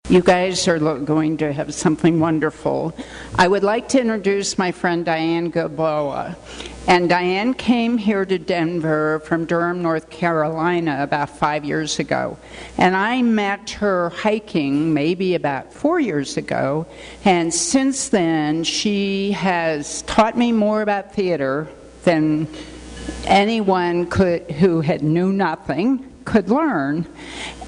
You guys are going to have something wonderful. I would like to introduce my friend Diane Bilboa. And Diane came here to Denver from Durham, North Carolina about 5 years ago. And I met her hiking maybe about 4 years ago. And since then, she has taught me more about theater than anyone who had knew nothing could learn.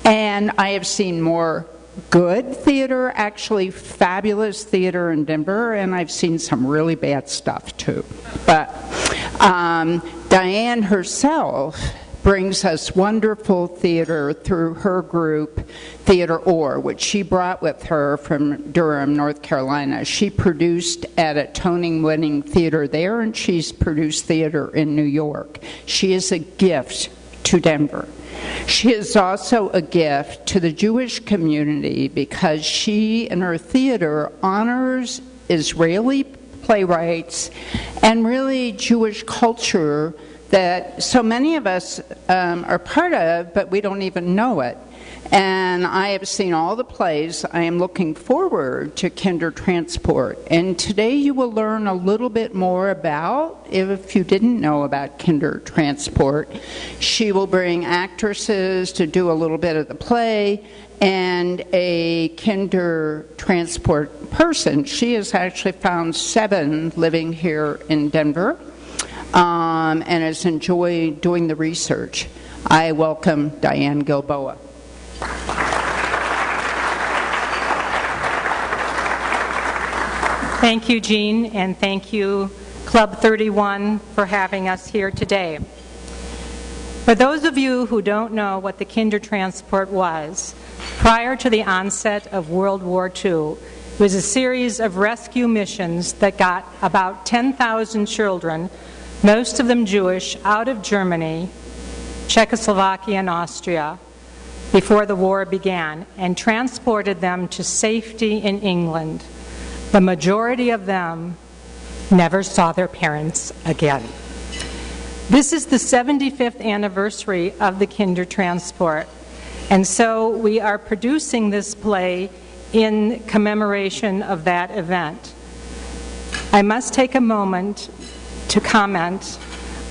And I have seen more good theater, actually fabulous theater in Denver, and I've seen some really bad stuff too. But Diane herself brings us wonderful theater through her group, Theater Or, which she brought with her from Durham, North Carolina. She produced at a Tony-winning theater there, and she's produced theater in New York. She is a gift to Denver. She is also a gift to the Jewish community because she, in her theater, honors Israeli playwrights and really Jewish culture that so many of us are part of, but we don't even know it. And I have seen all the plays. I am looking forward to Kindertransport. And today you will learn a little bit more about, if you didn't know about Kindertransport. She will bring actresses to do a little bit of the play and a Kindertransport person. She has actually found 7 living here in Denver and has enjoyed doing the research. I welcome Diane Bilboa. Thank you, Jean, and thank you, Club 31, for having us here today. For those of you who don't know what the Kindertransport was, prior to the onset of World War II, it was a series of rescue missions that got about 10,000 children, most of them Jewish, out of Germany, Czechoslovakia, and Austria, before the war began, and transported them to safety in England. The majority of them never saw their parents again. This is the 75th anniversary of the Kindertransport, and so we are producing this play in commemoration of that event. I must take a moment to comment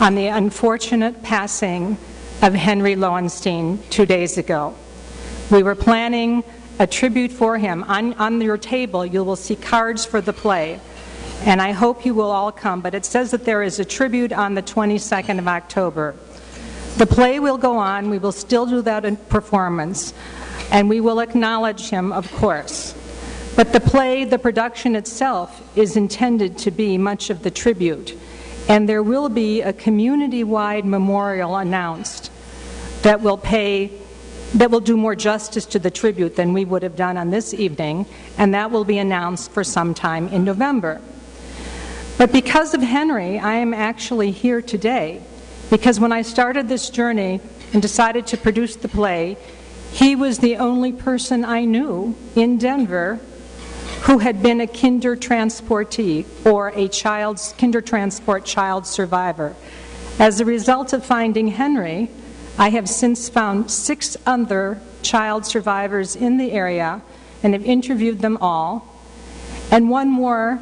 on the unfortunate passing of Henry Lowenstein 2 days ago. We were planning a tribute for him. On your table, you will see cards for the play, and I hope you will all come, but it says that there is a tribute on the 22nd of October. The play will go on. We will still do that in performance, and we will acknowledge him, of course. But the play, the production itself, is intended to be much of the tribute, and there will be a community-wide memorial announced that will do more justice to the tribute than we would have done on this evening, and that will be announced for some time in November. But because of Henry, I am actually here today, because when I started this journey and decided to produce the play, he was the only person I knew in Denver who had been a Kindertransportee or a Kindertransport child survivor. As a result of finding Henry, I have since found 6 other child survivors in the area and have interviewed them all. And one more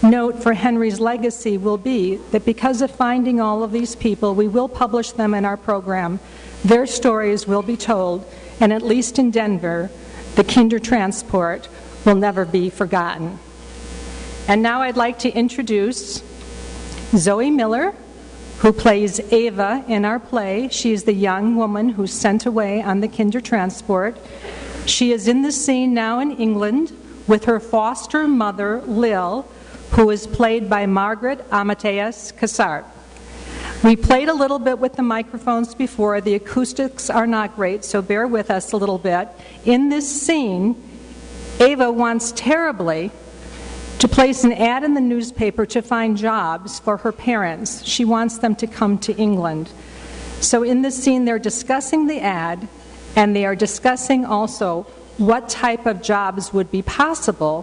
note for Henry's legacy will be that because of finding all of these people, we will publish them in our program. Their stories will be told, and at least in Denver, the Kindertransport will never be forgotten. And now I'd like to introduce Zoe Miller, who plays Ava in our play. She is the young woman who's sent away on the Kindertransport. She is in the scene now in England with her foster mother, Lil, who is played by Margaret Amadeus Cassart. We played a little bit with the microphones before. The acoustics are not great, so bear with us a little bit. In this scene, Ava wants terribly to place an ad in the newspaper to find jobs for her parents. She wants them to come to England. So in this scene, they're discussing the ad, and they are discussing also what type of jobs would be possible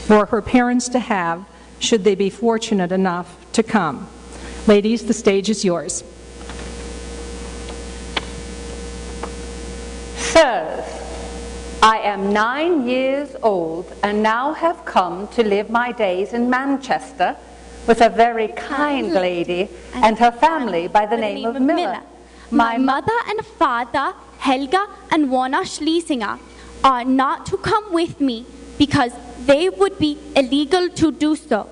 for her parents to have should they be fortunate enough to come. Ladies, the stage is yours. So, I am 9 years old and now have come to live my days in Manchester with a very kind lady and her family by the name of Miller. My mother and father, Helga and Warner Schlesinger, are not to come with me because they would be illegal to do so.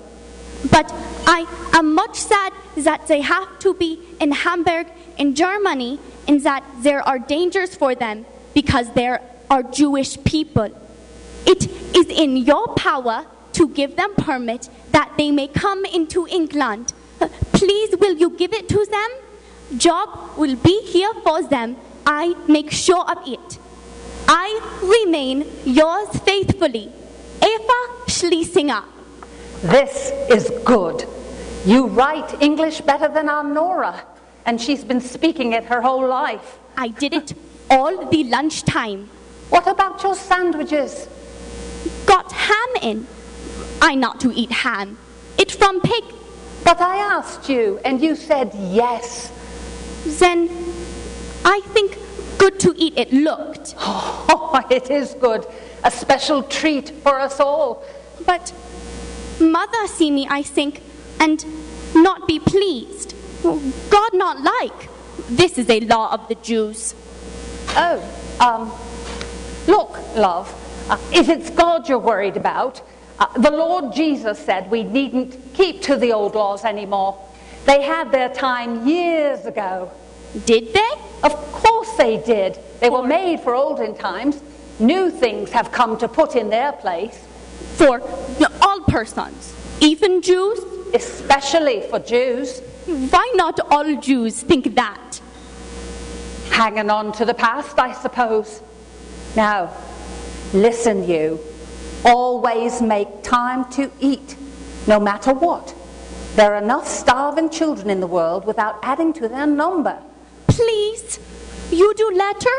But I am much sad that they have to be in Hamburg, in Germany, and that there are dangers for them because there are Jewish people. It is in your power to give them permit that they may come into England. Please, will you give it to them? Job will be here for them. I make sure of it. I remain yours faithfully, Eva Schlesinger. This is good. You write English better than our Nora, and she's been speaking it her whole life. I did it all the lunchtime. What about your sandwiches? Got ham in. I not to eat ham. It from pig. But I asked you, and you said yes. Then I think good to eat it looked. Oh, it is good. A special treat for us all. But mother see me, I think, and not be pleased. God not like. This is a law of the Jews. Look, love, if it's God you're worried about, the Lord Jesus said we needn't keep to the old laws anymore. They had their time years ago. Did they? Of course they did. They were made for olden times. New things have come to put in their place. For all persons, even Jews? Especially for Jews. Why not all Jews think that? Hanging on to the past, I suppose. Now, listen you. Always make time to eat, no matter what. There are enough starving children in the world without adding to their number. Please, you do letter?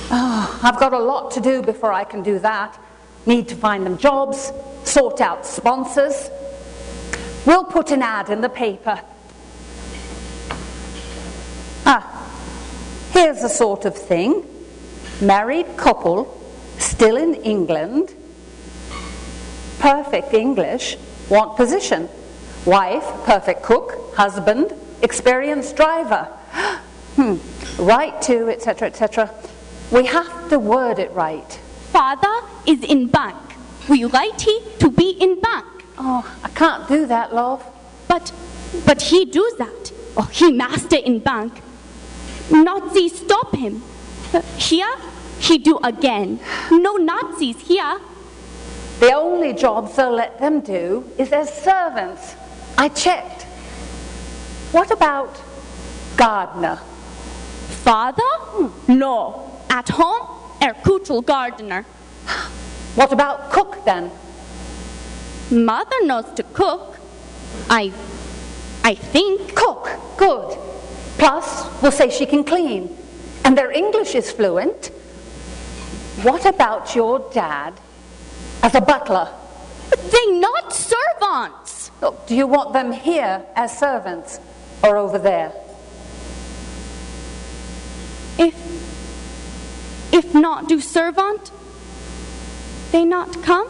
Oh, I've got a lot to do before I can do that. Need to find them jobs, sort out sponsors. We'll put an ad in the paper. Here's the sort of thing. Married couple, still in England, perfect English, want position. Wife, perfect cook, husband, experienced driver. Right to, etc., etc. We have to word it right. Father is in bank. We write he to be in bank. Oh, I can't do that, love. But he do that. Oh, he master in bank. Nazis stop him. Here, he do again. No Nazis here. The only jobs they'll let them do is as servants. I checked. What about gardener? Father? No. At home, cultural gardener. What about cook then? Mother knows to cook. I think. Cook, good. Plus, we'll say she can clean. And their English is fluent. What about your dad as a butler? They not servants. Look, do you want them here as servants or over there? If not do servant, they not come?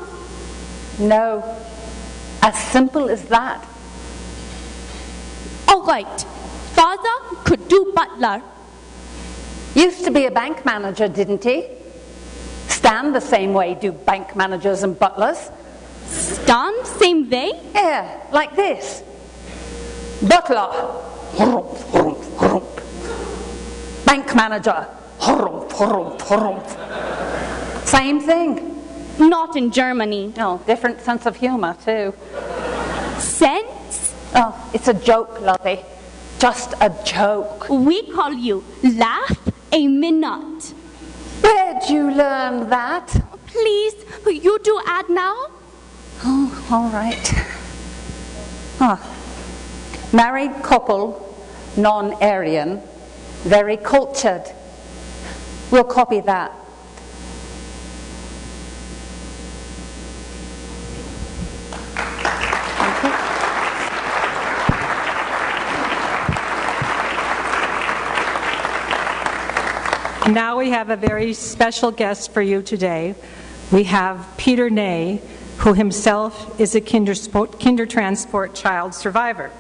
No. As simple as that. All right. Father could do butler. Used to be a bank manager, didn't he? Stand the same way do bank managers and butlers. Stand same way? Yeah, like this. Butler. Harumph, harumph, harumph. Bank manager. Harumph, harumph, harumph. Same thing. Not in Germany. No, different sense of humor too. Sense? Oh, it's a joke, lovey. Just a joke. We call you laugh a minute. Where'd you learn that? Please, you do add now? Oh, all right. Married couple, non-Aryan, very cultured. We'll copy that. Now we have a very special guest for you today. We have Peter Ney, who himself is a Kindertransport child survivor.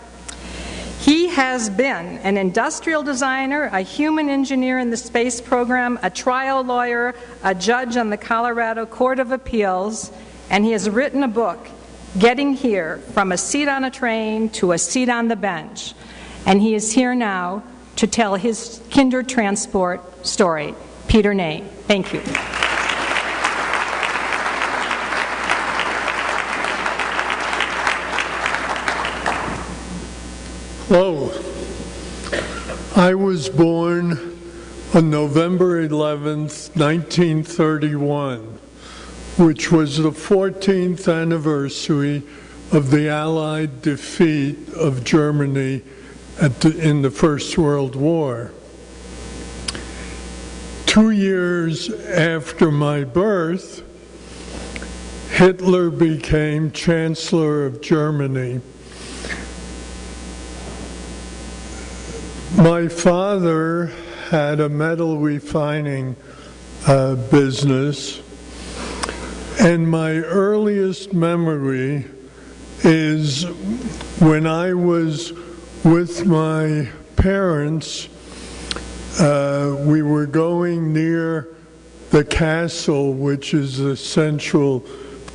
He has been an industrial designer, a human engineer in the space program, a trial lawyer, a judge on the Colorado Court of Appeals, and he has written a book, Getting Here, From a Seat on a Train to a Seat on the Bench. And he is here now to tell his Kindertransport story. Peter Ney, thank you. Hello. I was born on November 11th, 1931, which was the 14th anniversary of the Allied defeat of Germany in the First World War. 2 years after my birth, Hitler became Chancellor of Germany. My father had a metal refining business, and my earliest memory is when I was with my parents. We were going near the castle, which is a central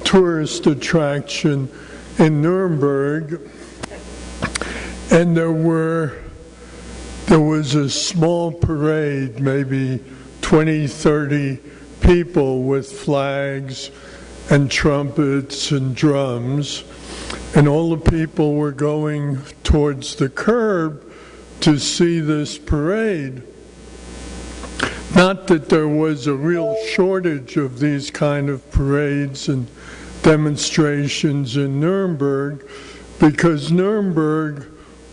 tourist attraction in Nuremberg, and there was a small parade, maybe 20, 30 people with flags and trumpets and drums, and all the people were going towards the curb to see this parade. Not that there was a real shortage of these kind of parades and demonstrations in Nuremberg, because Nuremberg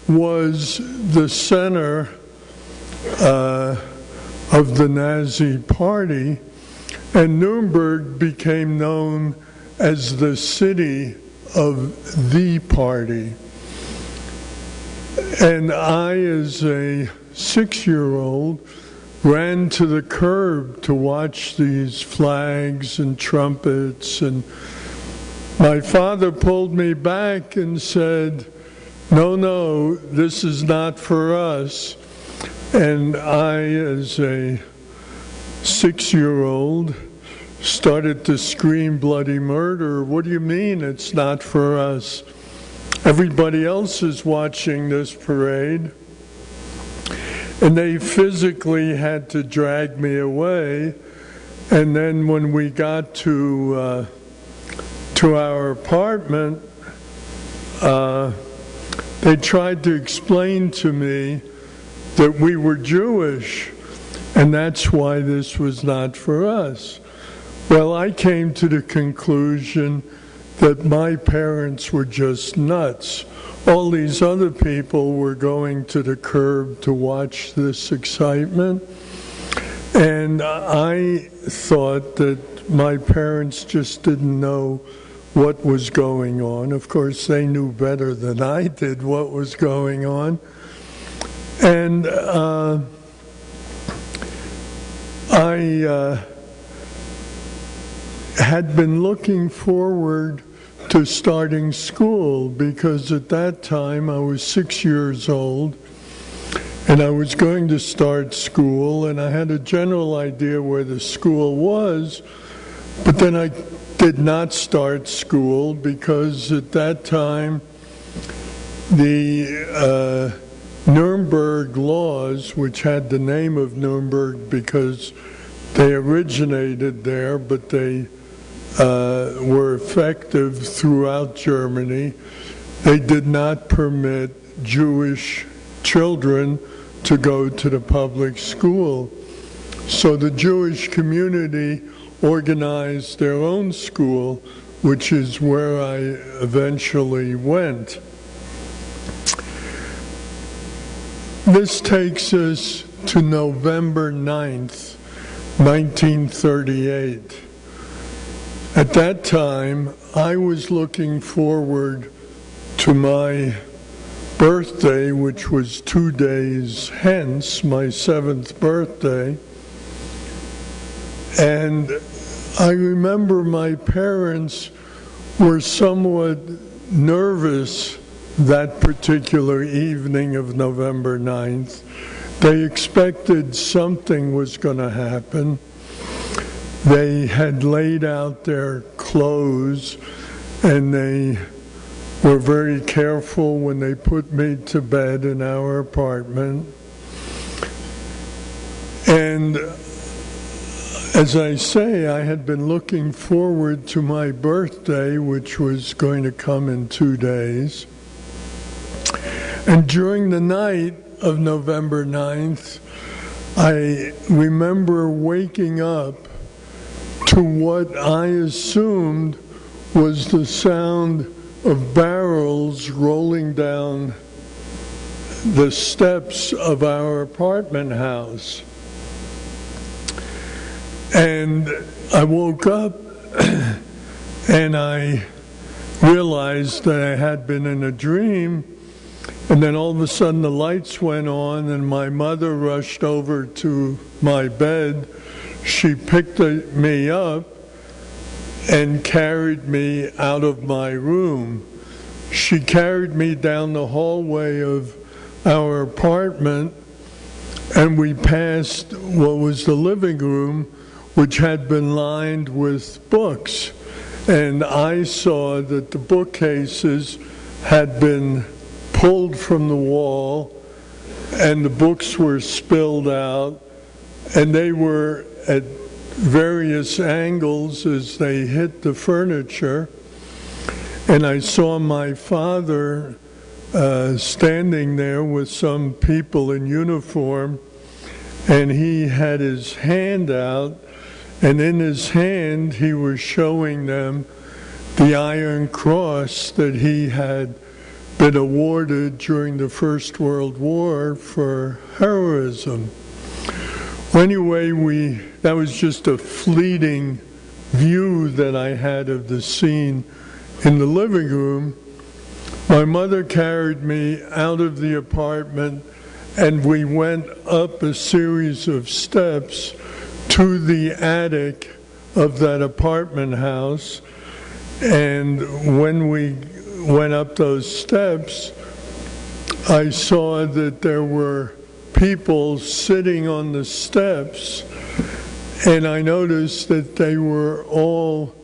was the center of the Nazi Party, and Nuremberg became known as the city of the party. And I, as a 6-year-old, ran to the curb to watch these flags and trumpets, and my father pulled me back and said, no, this is not for us. And I, as a 6-year-old, started to scream bloody murder. What do you mean it's not for us? Everybody else is watching this parade. And they physically had to drag me away. And then when we got to our apartment, they tried to explain to me that we were Jewish, and that's why this was not for us. Well, I came to the conclusion that my parents were just nuts. All these other people were going to the curb to watch this excitement, and I thought that my parents just didn't know what was going on. Of course, they knew better than I did what was going on. And I had been looking forward to starting school, because at that time I was 6 years old and I was going to start school, and I had a general idea where the school was, but then I did not start school because at that time the Nuremberg laws, which had the name of Nuremberg because they originated there, but they were effective throughout Germany. They did not permit Jewish children to go to the public school. So the Jewish community organized their own school, which is where I eventually went. This takes us to November 9th, 1938. At that time, I was looking forward to my birthday, which was 2 days hence, my 7th birthday, And I remember my parents were somewhat nervous that particular evening of November 9th. They expected something was going to happen. They had laid out their clothes, and they were very careful when they put me to bed in our apartment. And as I say, I had been looking forward to my birthday, which was going to come in 2 days. And during the night of November 9th, I remember waking up to what I assumed was the sound of barrels rolling down the steps of our apartment house. And I woke up and I realized that I had been in a dream. And then all of a sudden the lights went on and my mother rushed over to my bed. She picked me up and carried me out of my room. She carried me down the hallway of our apartment, and we passed what was the living room, which had been lined with books. And I saw that the bookcases had been pulled from the wall, and the books were spilled out, and they were at various angles as they hit the furniture. And I saw my father standing there with some people in uniform, and he had his hand out, and in his hand he was showing them the Iron Cross that he had been awarded during the First World War for heroism. Well, anyway, that was just a fleeting view that I had of the scene in the living room. My mother carried me out of the apartment, and we went up a series of steps to the attic of that apartment house. And when we went up those steps, I saw that there were people sitting on the steps, and I noticed that they were all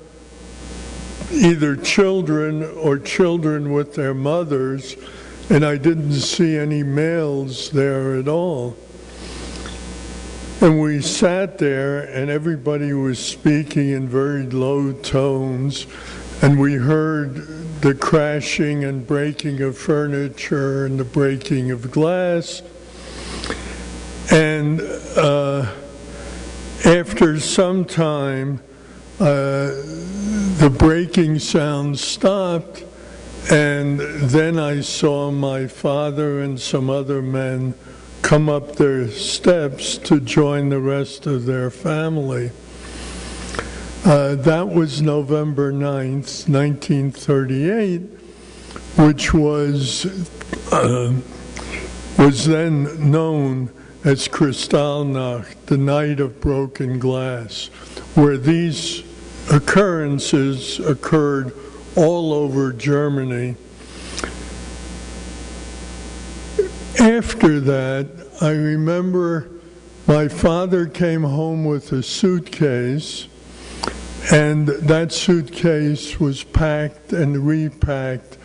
either children or children with their mothers, and I didn't see any males there at all. And we sat there, and everybody was speaking in very low tones, and we heard the crashing and breaking of furniture and the breaking of glass. And after some time, the breaking sound stopped, and then I saw my father and some other men come up their steps to join the rest of their family. That was November 9th, 1938, which was then known as Kristallnacht, the night of broken glass, where these occurrences occurred all over Germany. After that, I remember my father came home with a suitcase, and that suitcase was packed and repacked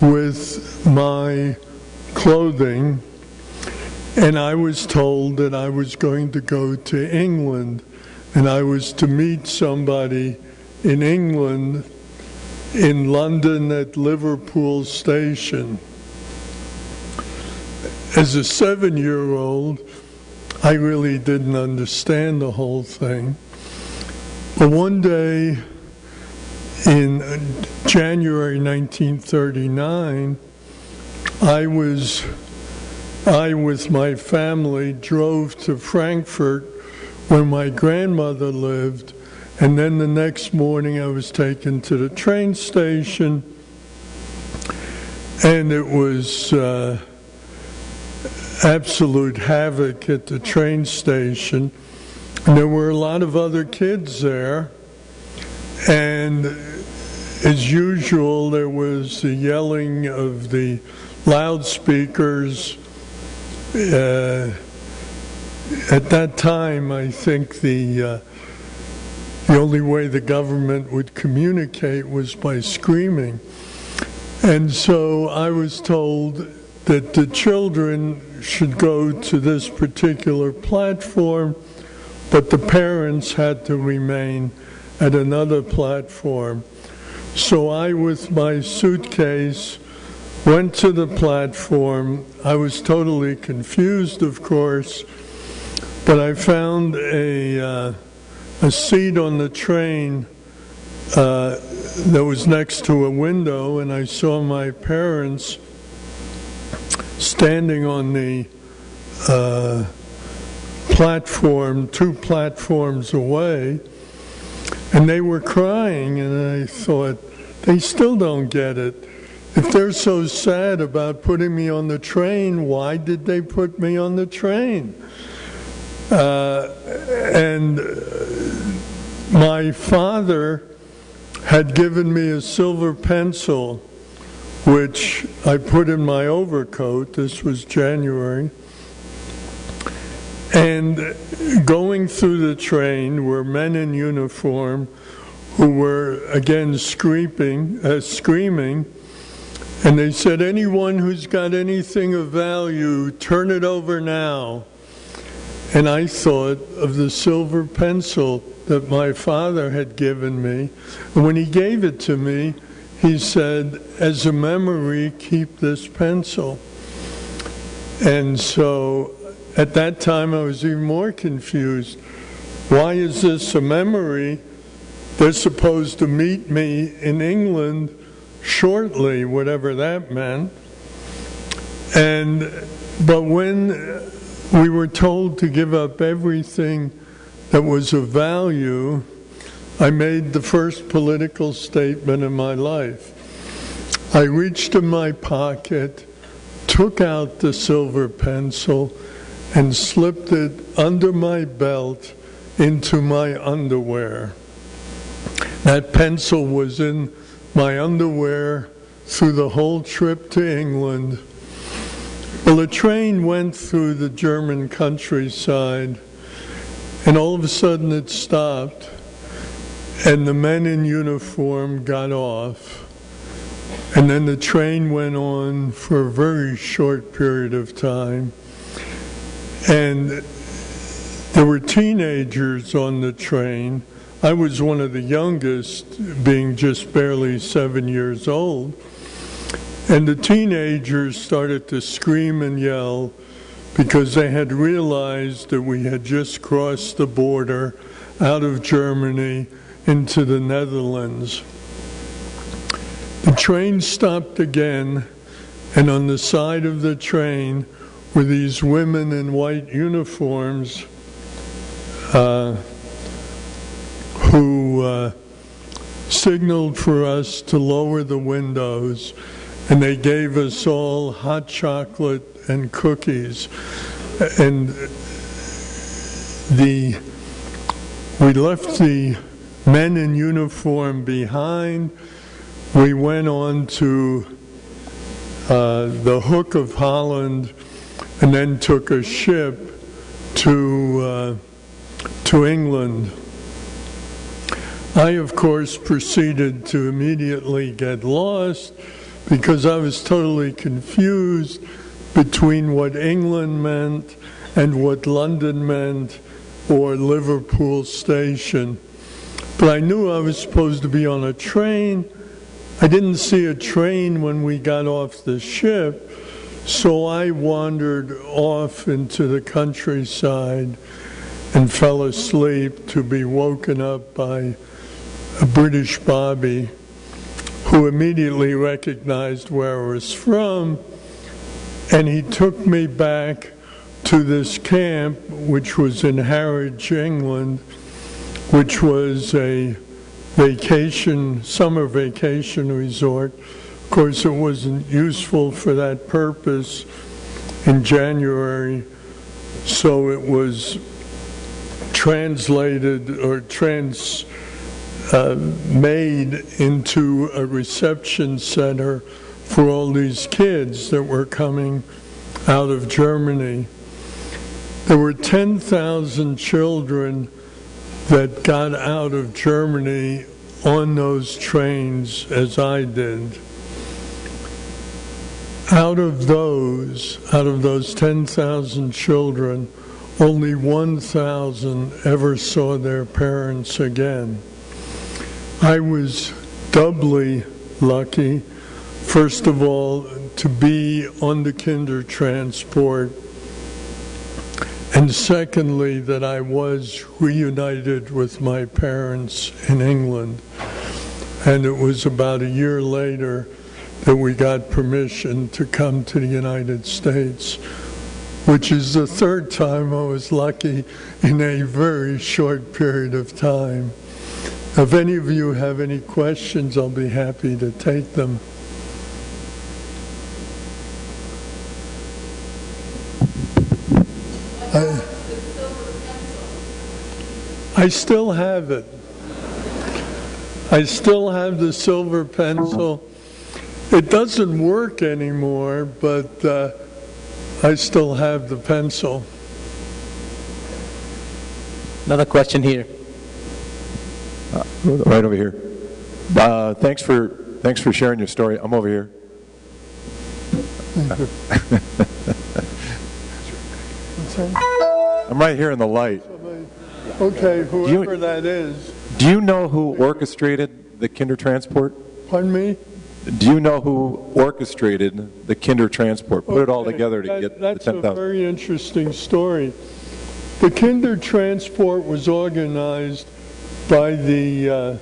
with my clothing, and I was told that I was going to go to England, and I was to meet somebody in England, in London at Liverpool Station. As a 7-year-old, I really didn't understand the whole thing. But one day in January 1939, I with my family drove to Frankfurt where my grandmother lived, and then the next morning I was taken to the train station, and it was absolute havoc at the train station. And there were a lot of other kids there, and as usual, there was the yelling of the loudspeakers. At that time, I think the only way the government would communicate was by screaming. And so I was told that the children should go to this particular platform, but the parents had to remain at another platform. So I, with my suitcase, went to the platform. I was totally confused, of course, but I found a seat on the train that was next to a window, and I saw my parents standing on the platform, 2 platforms away, and they were crying, and I thought, they still don't get it. If they're so sad about putting me on the train, why did they put me on the train? And my father had given me a silver pencil, which I put in my overcoat. This was January. And going through the train were men in uniform who were, again, screaming. And they said, anyone who's got anything of value, turn it over now. And I thought of the silver pencil that my father had given me. And when he gave it to me, he said, as a memory, keep this pencil. And so at that time, I was even more confused. Why is this a memory? They're supposed to meet me in England shortly, whatever that meant. But when we were told to give up everything that was of value, I made the first political statement in my life. I reached in my pocket, took out the silver pencil, and slipped it under my belt into my underwear. That pencil was in my underwear through the whole trip to England. Well, the train went through the German countryside, and all of a sudden it stopped, and the men in uniform got off. And then the train went on for a very short period of time. And there were teenagers on the train. I was one of the youngest, being just barely 7 years old. And the teenagers started to scream and yell because they had realized that we had just crossed the border out of Germany into the Netherlands. The train stopped again, and on the side of the train were these women in white uniforms who signaled for us to lower the windows, and they gave us all hot chocolate and cookies. And we left the men in uniform behind. We went on to the Hook of Holland, and then took a ship to England. I, of course, proceeded to immediately get lost because I was totally confused between what England meant and what London meant or Liverpool Station. But I knew I was supposed to be on a train. I didn't see a train when we got off the ship, so I wandered off into the countryside and fell asleep to be woken up by a British bobby who immediately recognized where I was from, and he took me back to this camp, which was in Harwich, England, which was a summer vacation resort. Of course, it wasn't useful for that purpose in January, so it was translated or made into a reception center for all these kids that were coming out of Germany. There were 10,000 children that got out of Germany on those trains as I did. Out of those 10,000 children, only 1,000 ever saw their parents again. I was doubly lucky, first of all, to be on the kinder transport, and secondly, that I was reunited with my parents in England. And it was about a year later that we got permission to come to the United States, which is the third time I was lucky in a very short period of time. If any of you have any questions, I'll be happy to take them. I still have it. I still have the silver pencil. It doesn't work anymore, but I still have the pencil. Another question here. Right over here. Thanks for sharing your story. I'm over here. I'm right here in the light. Okay, whoever that is. Do you know who orchestrated the kinder transport? Pardon me? Do you know who orchestrated the kinder transport? Put it all together to get the 10,000. That's a very interesting story. The kinder transport was organized by the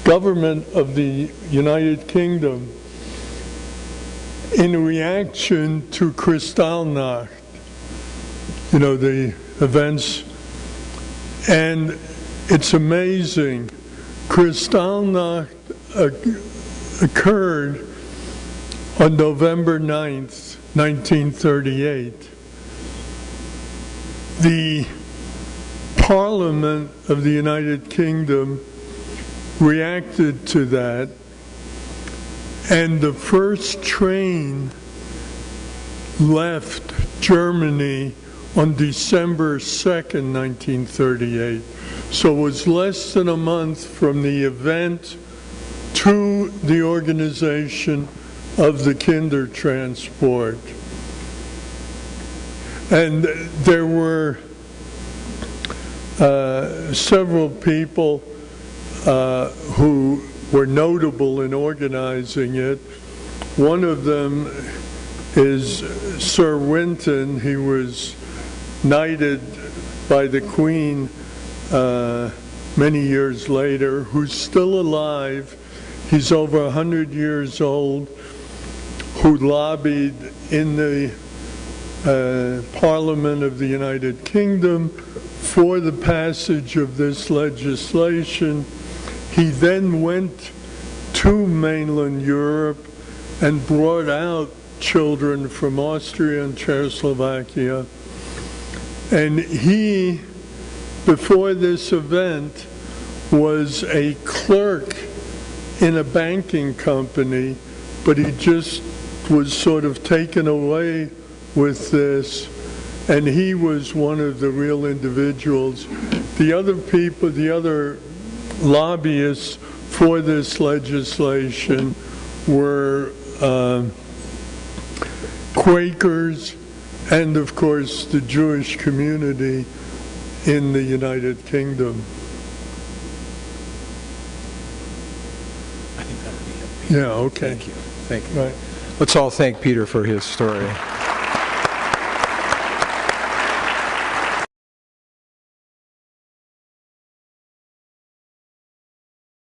government of the United Kingdom in reaction to Kristallnacht, you know, the events. And it's amazing. Kristallnacht occurred on November 9th, 1938. The Parliament of the United Kingdom reacted to that, and the first train left Germany on December 2nd, 1938. So it was less than a month from the event to the organization of the kinder transport. And there were several people who were notable in organizing it. One of them is Sir Winton. He was knighted by the Queen many years later, who's still alive. He's over 100 years old, who lobbied in the Parliament of the United Kingdom for the passage of this legislation. He then went to mainland Europe and brought out children from Austria and Czechoslovakia. And he, before this event, was a clerk in a banking company, but he just was sort of taken away with this, and he was one of the real individuals. The other people, the other lobbyists for this legislation were Quakers and, of course, the Jewish community in the United Kingdom. I think that would be it. Yeah, okay. Thank you. Thank you. Right. Let's all thank Peter for his story.